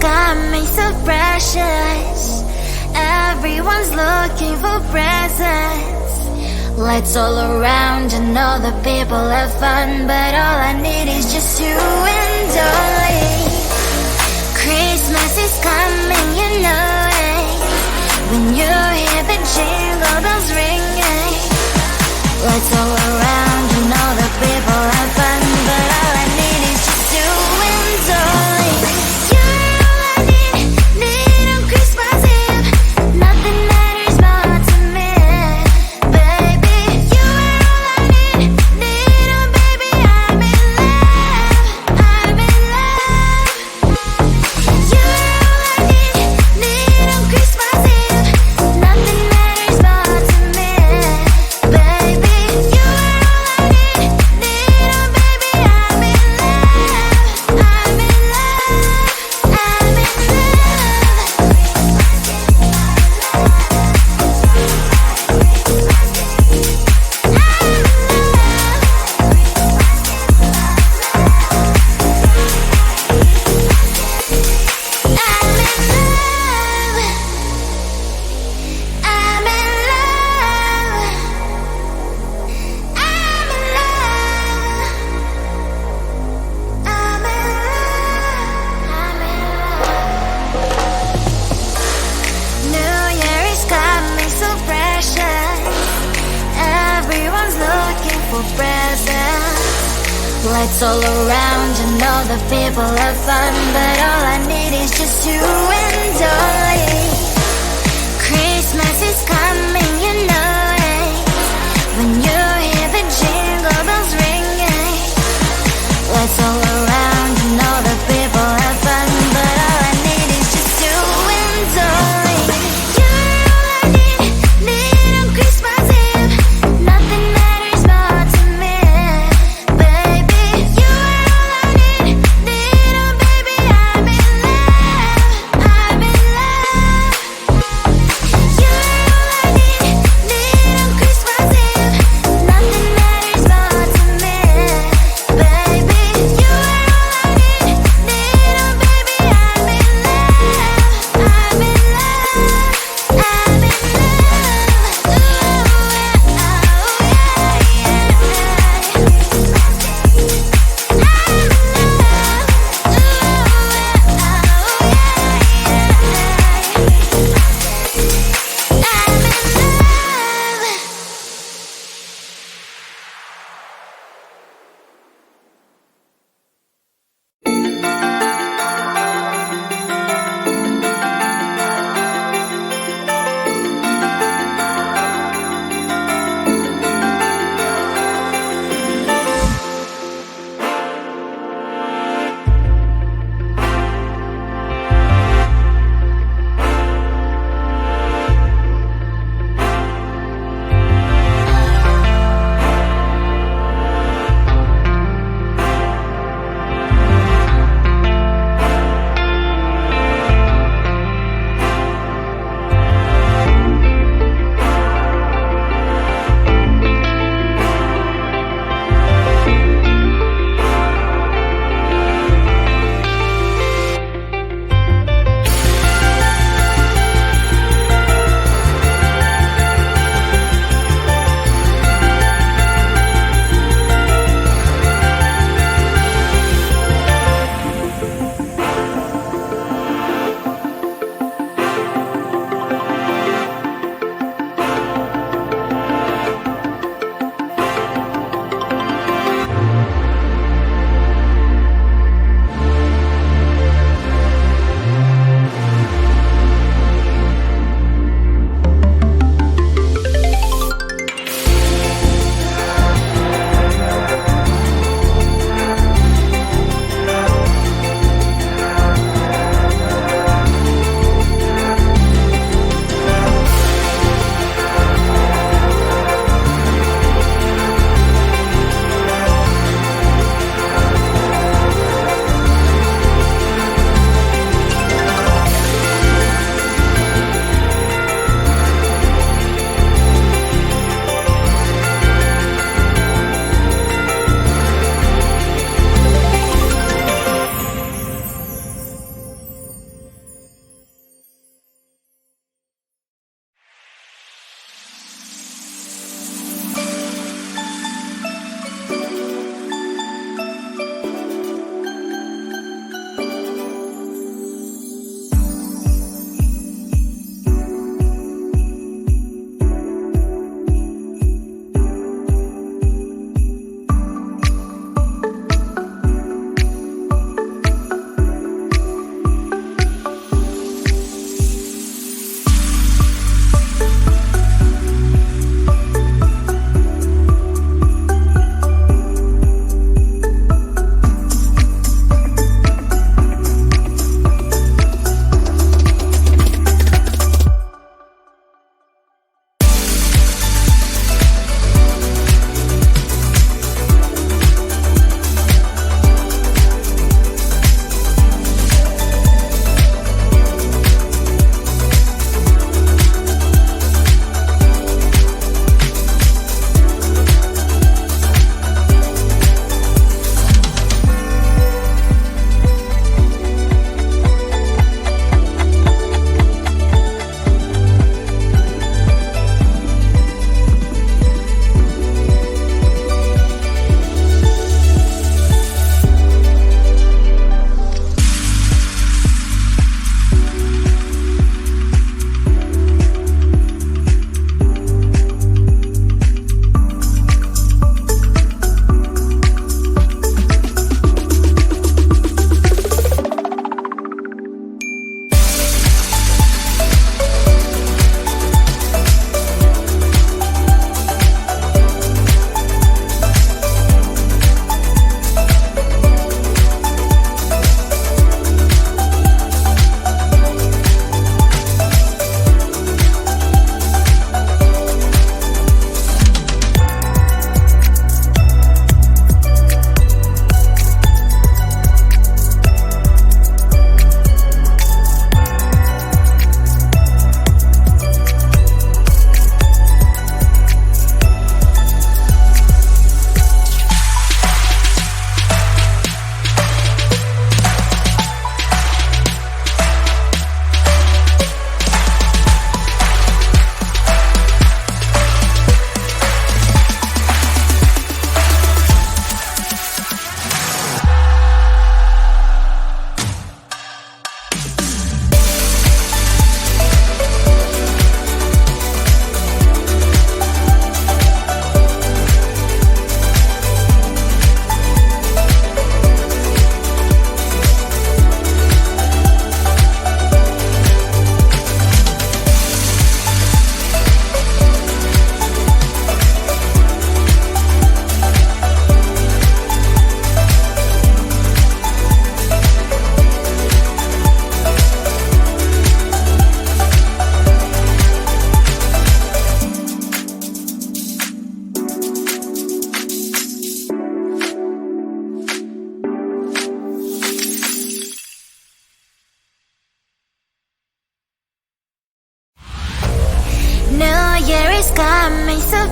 got me so precious. Everyone's looking for presents. Lights all around and all the people have fun, but all I need is just you and only. Christmas is coming, you know it. When you hear the jingle bells ringing, lights all around and all the people have fun, but all I need is just you and only. You're all I need on Christmas Eve. Nothing matters more to me, baby. You are all I need, oh baby, I'm in love, I'm in love. You're all I need on Christmas Eve. Nothing matters more to me, baby. You are all I need, oh baby, I'm in love, I'm in love, I'm in New Year is coming so precious. Everyone's looking for presents. Lights all around and all the people have fun, but all I need is just you and only. Christmas is coming, you know it. When you hear the jingle bells ringing, lights all around and all the people have fun, but all I need is just you and only. You're all I need on Christmas Eve. Nothing matters more to me, baby. You are all I need, oh baby, I'm in love, I'm in love. You're all I need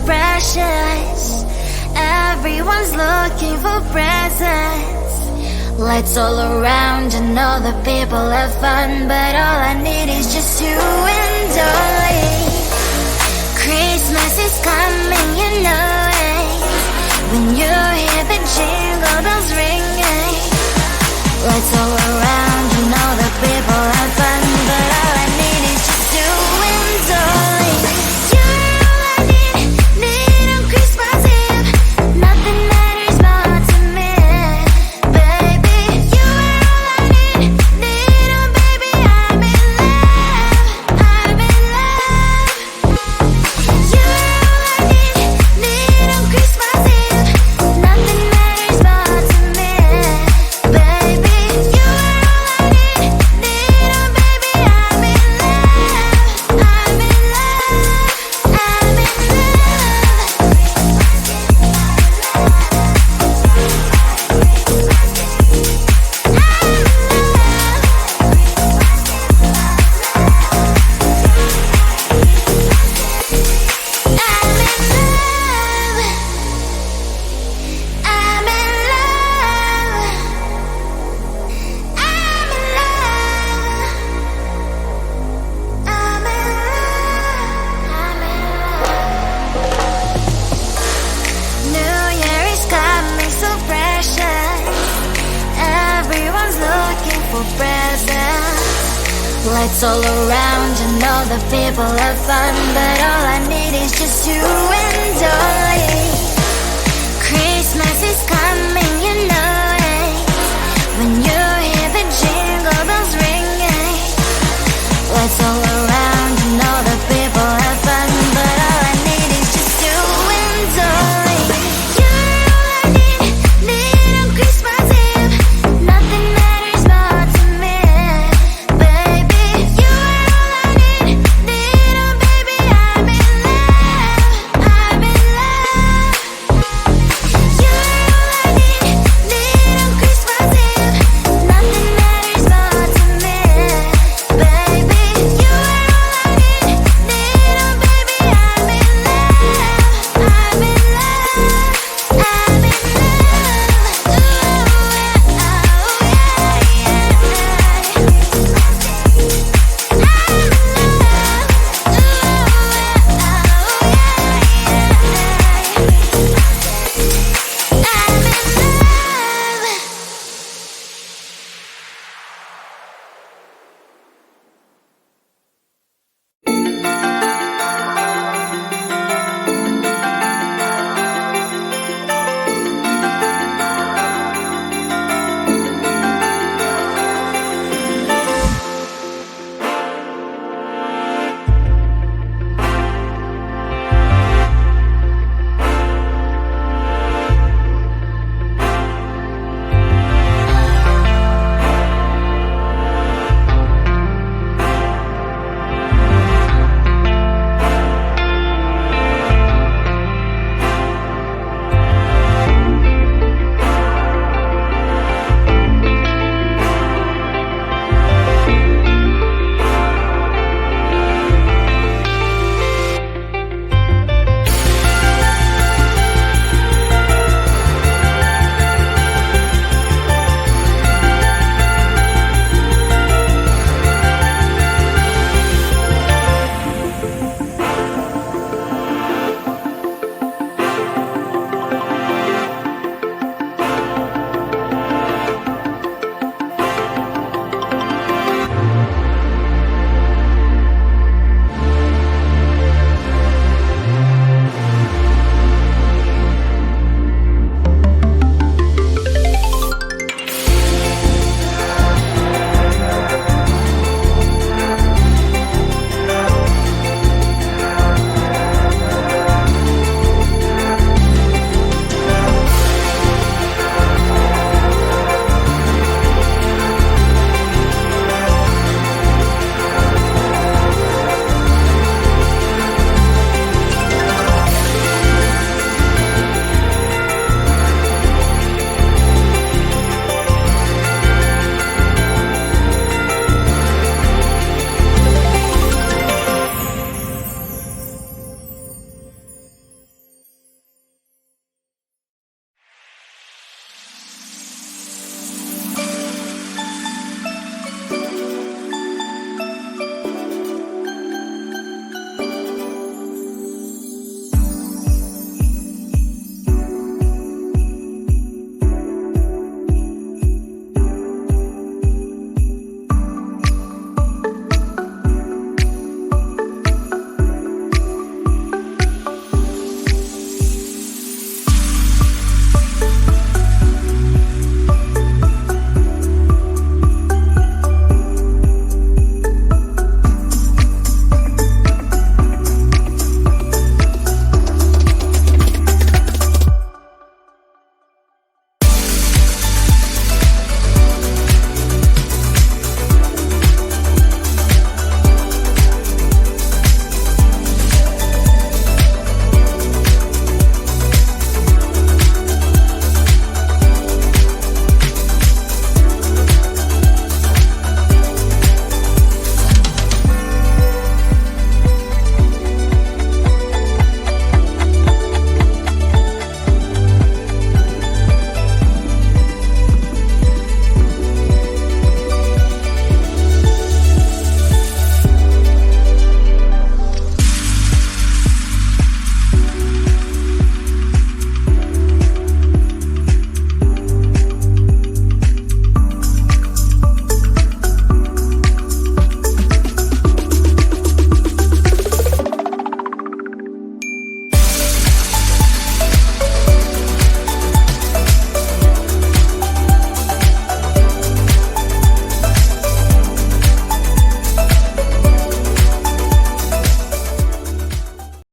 precious. Everyone's looking for presents. Lights all around and all the people have fun, but all I need is just you and Dolly. Christmas is coming, you know it. When you hear the jingle bells ringing, lights all around and all the people have fun, but all I need is just you and Dolly. You're all I need on Christmas Eve. Nothing matters more to me, baby. You are all I need oh baby, I'm in love, I'm in love. You're all I need on Christmas Eve. Nothing matters more to me, baby. You are all I need oh baby, I'm in love, I'm in love, I'm in lights all around and all the people have fun, but all I need is just you and Dolly. Christmas is coming, you know it. When you